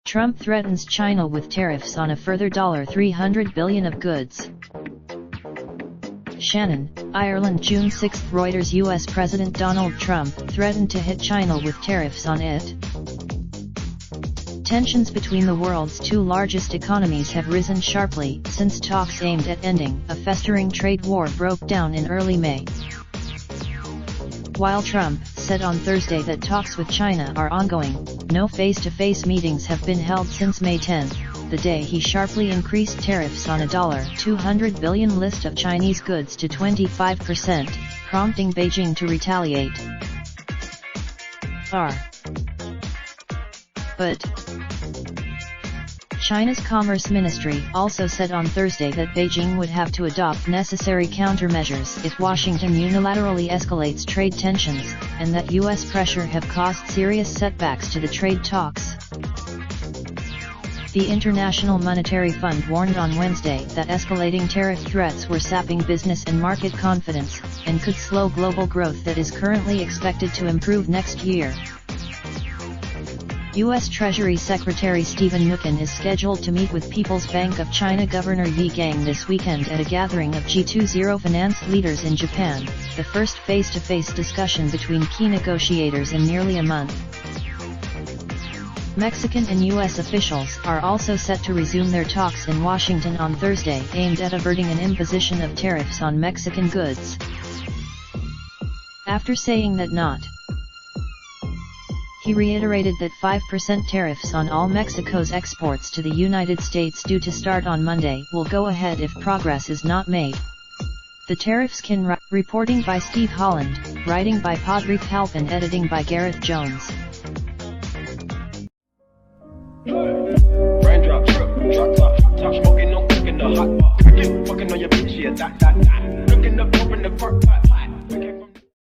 Trump threatens China with tariffs on a further $300 billion of goods. Shannon, Ireland, June 6. Reuters. U.S. President Donald Trump threatened to hit China with tariffs on it. Tensions between the world's two largest economies have risen sharply since talks aimed at ending a festering trade war broke down in early May. While Trump said on Thursday that talks with China are ongoing, no face-to-face meetings have been held since May 10, the day he sharply increased tariffs on a $200 billion list of Chinese goods to 25%, prompting Beijing to retaliate. But China's Commerce Ministry also said on Thursday that Beijing would have to adopt necessary countermeasures if Washington unilaterally escalates trade tensions, and that U.S. pressure have caused serious setbacks to the trade talks. The International Monetary Fund warned on Wednesday that escalating tariff threats were sapping business and market confidence, and could slow global growth that is currently expected to improve next year. U.S. Treasury Secretary Steven Mnuchin is scheduled to meet with People's Bank of China Governor Yi Gang this weekend at a gathering of G20 finance leaders in Japan, the first face-to-face discussion between key negotiators in nearly a month. Mexican and U.S. officials are also set to resume their talks in Washington on Thursday aimed at averting an imposition of tariffs on Mexican goods. After saying that he reiterated that 5% tariffs on all Mexico's exports to the United States due to start on Monday will go ahead if progress is not made. The tariffs can reporting by Steve Holland, writing by Podrick Halp and editing by Gareth Jones. Raindrop, drop top, smoking, no cooking the hot pot. Fucking on your bitch, yeah, that. Looking up, open the park pot.